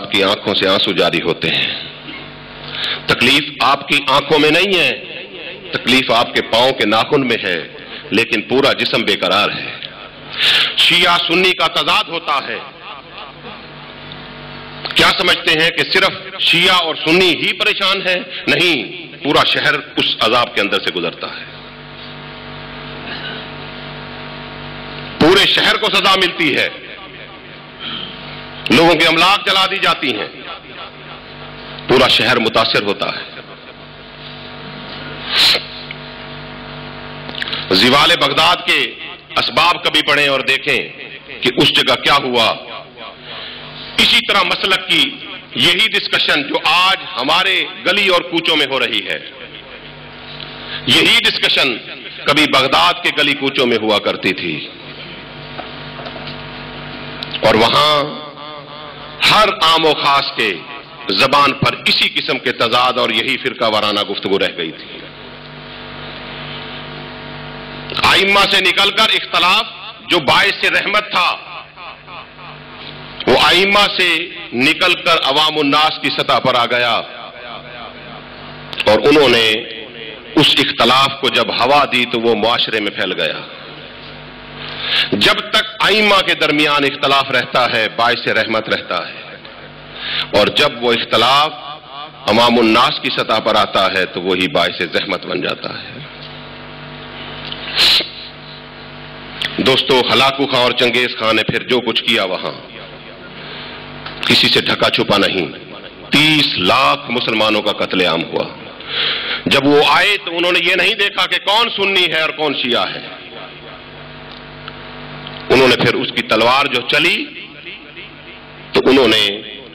آپ کی آنکھوں سے آنسو جاری ہوتے ہیں. تکلیف آپ کی آنکھوں میں نہیں ہے، تکلیف آپ کے پاؤں کے ناخن میں ہے، لیکن پورا جسم بے قرار ہے. شیعہ سنی کا تضاد ہوتا ہے. کیا سمجھتے ہیں کہ صرف شیعہ اور سنی ہی پریشان ہے؟ نہیں، پورا شہر اس عذاب کے اندر سے گزرتا ہے. پورے شہر کو سزا ملتی ہے، لوگوں کے املاک جلا دی جاتی ہیں، پورا شہر متاثر ہوتا ہے. زوال بغداد کے اسباب کبھی پڑھیں اور دیکھیں کہ اس جگہ کیا ہوا. اسی طرح مسلک کی یہی ڈسکشن جو آج ہمارے گلی اور کوچوں میں ہو رہی ہے، یہی ڈسکشن کبھی بغداد کے گلی کوچوں میں ہوا کرتی تھی. اور وہاں ہر عام و خاص کے زبان پر اسی قسم کے تضاد اور یہی فرقہ وارانہ گفتگو رہ گئی تھی. ائمہ سے نکل کر اختلاف جو باعث رحمت تھا، وہ ائمہ سے نکل کر عوام الناس کی سطح پر آ گیا، اور انہوں نے اس اختلاف کو جب ہوا دی تو وہ معاشرے میں پھیل گیا. جب تک ائمہ کے درمیان اختلاف رہتا ہے باعث رحمت رہتا ہے، اور جب وہ اختلاف عوام الناس کی سطح پر آتا ہے تو وہی باعث زحمت بن جاتا ہے. دوستو، ہلاکو خان اور چنگیز خان نے پھر جو کچھ کیا وہاں کسی سے ڈھکا چھپا نہیں. 30 لاکھ مسلمانوں کا قتل عام ہوا. جب وہ آئے تو انہوں نے یہ نہیں دیکھا کہ کون سنی ہے اور کون شیعہ ہے. انہوں نے پھر اس کی تلوار جو چلی تو انہوں نے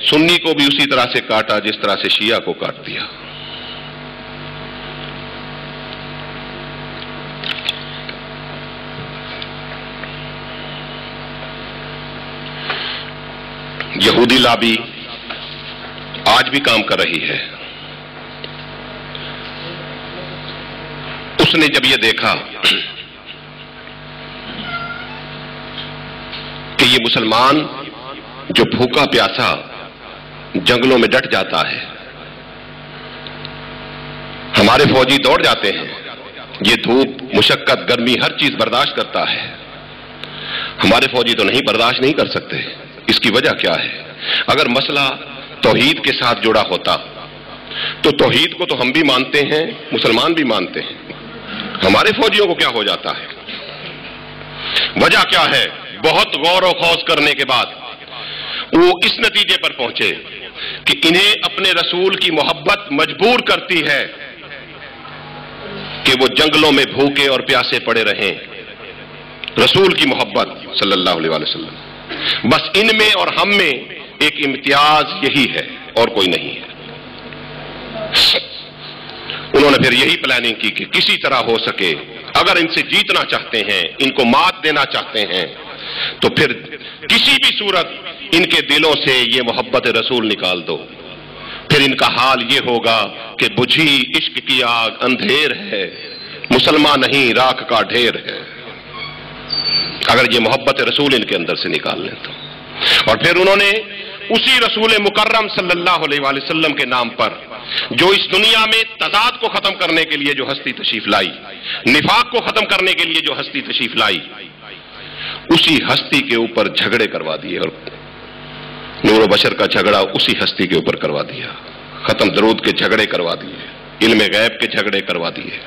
سنی کو بھی اسی طرح سے کاٹا جس طرح سے شیعہ کو کاٹ دیا. یہودی لابی آج بھی کام کر رہی ہے. اس نے جب یہ دیکھا کہ یہ مسلمان جو بھوکا پیاسا جنگلوں میں ڈٹ جاتا ہے، ہمارے فوجی دوڑ جاتے ہیں، یہ دھوپ مشقت گرمی ہر چیز برداشت کرتا ہے، ہمارے فوجی تو نہیں برداشت نہیں کر سکتے. اس کی وجہ کیا ہے؟ اگر مسئلہ توحید کے ساتھ جڑا ہوتا تو توحید کو تو ہم بھی مانتے ہیں، مسلمان بھی مانتے ہیں، ہمارے فوجیوں کو کیا ہو جاتا ہے؟ وجہ کیا ہے؟ بہت غور و خوض کرنے کے بعد وہ اس نتیجے پر پہنچے کہ انہیں اپنے رسول کی محبت مجبور کرتی ہے کہ وہ جنگلوں میں بھوکے اور پیاسے پڑے رہیں. رسول کی محبت صلی اللہ علیہ وسلم، بس ان میں اور ہم میں ایک امتیاز یہی ہے اور کوئی نہیں ہے. انہوں نے پھر یہی پلاننگ کی کہ کسی طرح ہو سکے اگر ان سے جیتنا چاہتے ہیں، ان کو مات دینا چاہتے ہیں، تو پھر کسی بھی صورت ان کے دلوں سے یہ محبت رسول نکال دو. پھر ان کا حال یہ ہوگا کہ بجھی عشق کی آگ اندھیر ہے، مسلمان نہیں راکھ کا ڈھیر ہے. اگر یہ محبت رسول ان کے اندر سے نکال لیں تو. اور پھر انہوں نے اسی رسول مکرم صلی اللہ علیہ وآلہ وسلم کے نام پر جو اس دنیا میں تضاد کو ختم کرنے کے لیے جو ہستی تشریف لائی، نفاق کو ختم کرنے کے لیے جو ہستی تشریف لائی، اسی ہستی کے اوپر جھگڑے کروا دیے، اور نور و بشر کا جھگڑا اسی ہستی کے اوپر کروا دیا. ختم درود کے جھگڑے کروا دیے، علم غیب کے جھگڑے کروا دیے.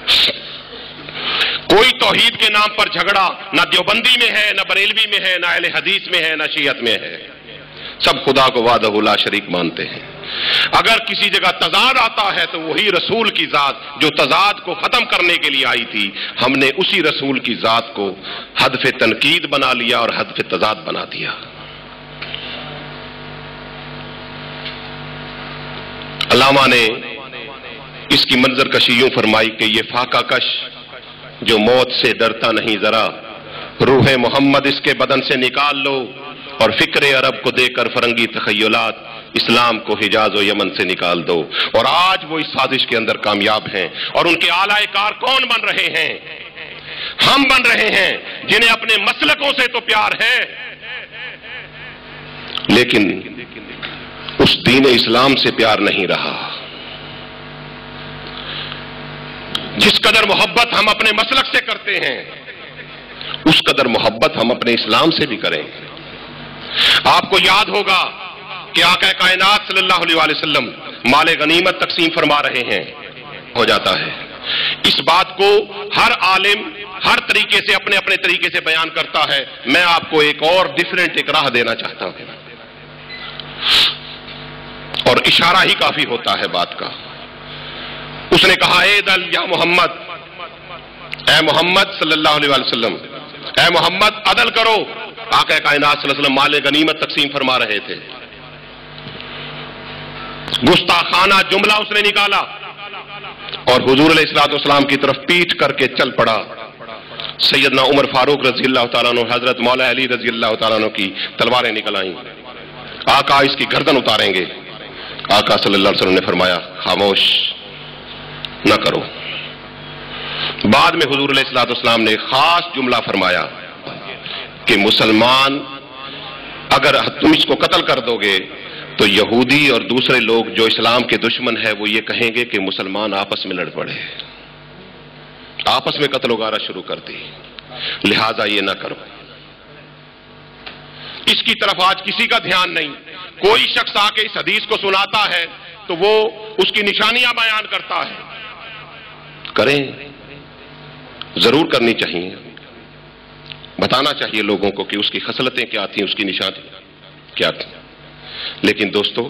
کوئی توحید کے نام پر جھگڑا نہ دیوبندی میں ہے، نہ بریلوی میں ہے، نہ اہل حدیث میں ہے، نہ شیعت میں ہے. سب خدا کو وحدہ لا شریک مانتے ہیں. اگر کسی جگہ تضاد آتا ہے تو وہی رسول کی ذات جو تضاد کو ختم کرنے کے لیے آئی تھی، ہم نے اسی رسول کی ذات کو ہدف تنقید بنا لیا اور ہدف تضاد بنا دیا. علامہ نے اس کی منظر کشی یوں فرمائی کہ یہ فاقہ کش جو موت سے ڈرتا نہیں ذرا، روح محمد اس کے بدن سے نکال لو اور فکر عرب کو دے کر فرنگی تخیلات اسلام کو حجاز و یمن سے نکال دو. اور آج وہ اس سازش کے اندر کامیاب ہیں. اور ان کے اعلی کار کون بن رہے ہیں؟ ہم بن رہے ہیں جنہیں اپنے مسلکوں سے تو پیار ہے، لیکن उस दीन इस्लाम से प्यार नहीं रहा। जिस कदर मोहब्बत हम अपने मसलक से करते हैं, उस कदर मोहब्बत हम अपने इस्लाम से भी करें। आपको याद होगा कि आका कायनात सल्लल्लाहु अलैहि वसल्लम माले गनीमत तकसीम फरमा रहे हैं, हो जाता है। इस बात को हर आलिम हर तरीके से अपने अपने तरीके से बयान करता है। मैं आपको एक और डिफरेंट एक राह देना चाहता हूं, और इशारा ही काफी होता है बात का। उसने कहा, ए दल या मोहम्मद, ए मोहम्मद सल्लल्लाहु अलैहि वसल्लम, ए मोहम्मद अदल करो। आका कायनात सल्लल्लाहु अलैहि वसल्लम माले गनीमत तकसीम फरमा रहे थे। गुस्ताखाना जुमला उसने निकाला और हुजूर अलैहिस्सलाम की तरफ पीठ करके चल पड़ा। सैयदना उमर फारूक रज़ी अल्लाह तआला अन्हु, हजरत मौला अली रज़ी अल्लाह तआला अन्हु की तलवारें निकल आईं। आका इसकी गर्दन उतारेंगे। आका सल्लल्लाहु अलैहि वसल्लम ने फरमाया, खामोश न करो। बाद में हुजूर अलैहिस्सलाम ने खास जुमला फरमाया कि मुसलमान, अगर तुम इसको कत्ल कर दोगे तो यहूदी और दूसरे लोग जो इस्लाम के दुश्मन है वो ये कहेंगे कि मुसलमान आपस में लड़ पड़े, आपस में कत्ल वगारा शुरू कर दी, लिहाजा ये ना करो। इसकी तरफ आज किसी का ध्यान नहीं। कोई शख्स आके इस हदीस को सुनाता है तो वो उसकी निशानियां बयान करता है। करें, जरूर करनी चाहिए, बताना चाहिए लोगों को कि उसकी खसलतें क्या थी, उसकी निशानी क्या थी। लेकिन दोस्तों,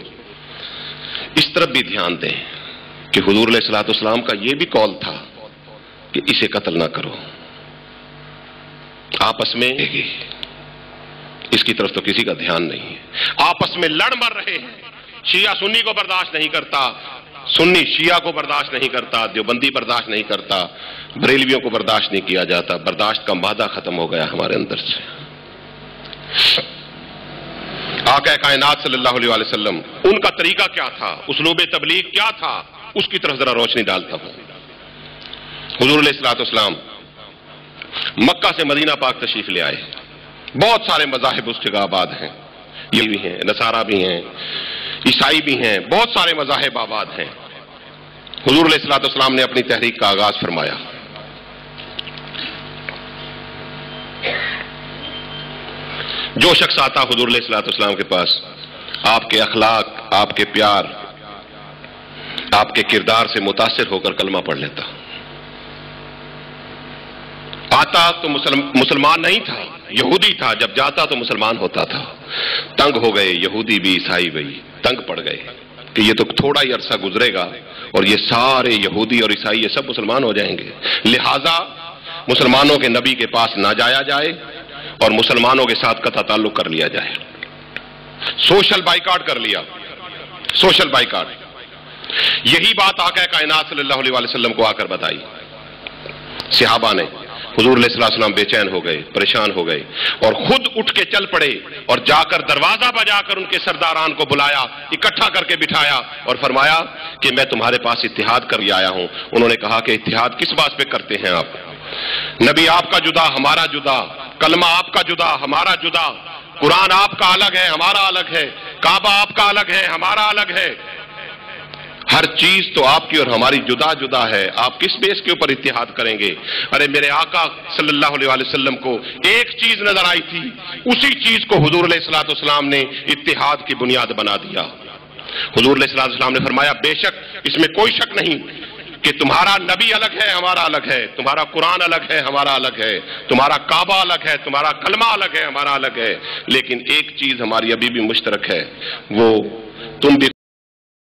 इस तरफ भी ध्यान दें कि हुजूर अलैहिस्सलाम का यह भी कौल था कि इसे कत्ल ना करो, आपस में। इसकी तरफ तो किसी का ध्यान नहीं है। आपस में लड़ मर रहे हैं। शिया सुन्नी को बर्दाश्त नहीं करता, सुन्नी शिया को बर्दाश्त नहीं करता, देवबंदी बर्दाश्त नहीं करता, बरेलवियों को बर्दाश्त नहीं किया जाता। बर्दाश्त का मादा खत्म हो गया हमारे अंदर से। आका कायनात सल्लल्लाहु अलैहि वसल्लम, उनका तरीका क्या था, उसलूब तबलीग क्या था, उसकी तरफ जरा रोशनी डालता हूं। हुजूर अलैहिस्सलाम मक्का से मदीना पाक तशरीफ ले आए। बहुत सारे मज़ाहिब उस जगह आबाद हैं, ये भी हैं, नसारा भी हैं, ईसाई भी हैं, बहुत सारे मज़ाहिब आबाद हैं। हुजूर अलैहिस्सलाम ने अपनी तहरीक का आगाज फरमाया। जो शख्स आता हुजूर अलैहिस्सलाम के पास, आपके अखलाक, आपके प्यार, आपके किरदार से मुतासिर होकर कलमा पढ़ लेता। आता तो मुसलमान नहीं था, यहूदी था। जब जाता तो मुसलमान होता था। तंग हो गए यहूदी भी, ईसाई भी तंग पड़ गए कि ये तो थोड़ा ही अरसा गुजरेगा और ये सारे यहूदी और ईसाई ये सब मुसलमान हो जाएंगे। लिहाजा मुसलमानों के नबी के पास ना जाया जाए और मुसलमानों के साथ कथा ताल्लुक कर लिया जाए। सोशल बाइकाट कर लिया, सोशल बाइकाट। यही बात आका कायनात सल्लल्लाहु अलैहि वसल्लम को आकर बताई। सहाबा ने, हुजूर अलैहिस्सलाम बेचैन हो गए, परेशान हो गए और खुद उठ के चल पड़े और जाकर दरवाजा बजाकर उनके सरदारान को बुलाया, इकट्ठा करके बिठाया और फरमाया कि मैं तुम्हारे पास इत्तिहाद कर आया हूं। उन्होंने कहा कि इत्तिहाद किस बात पे करते हैं आप? नबी आपका जुदा, हमारा जुदा, कलमा आपका जुदा, हमारा जुदा, कुरान आपका अलग है, हमारा अलग है, काबा आपका अलग है, हमारा अलग है। हर चीज तो आपकी और हमारी जुदा जुदा है। आप किस बेस के ऊपर इत्तिहाद करेंगे? अरे मेरे आका सल्लल्लाहु अलैहि वसल्लम को एक चीज नजर आई थी, उसी चीज को हुजूर अलैहिस्सलाम ने इत्तिहाद की बुनियाद बना दिया। हुजूर अलैहिस्सलाम ने फरमाया, बेशक इसमें कोई शक नहीं कि तुम्हारा नबी अलग है, हमारा अलग है, तुम्हारा कुरान अलग है, हमारा अलग है, तुम्हारा काबा अलग है, तुम्हारा कलमा अलग है, हमारा अलग है, लेकिन एक चीज हमारी अभी भी मुश्तरक है, वो तुम भी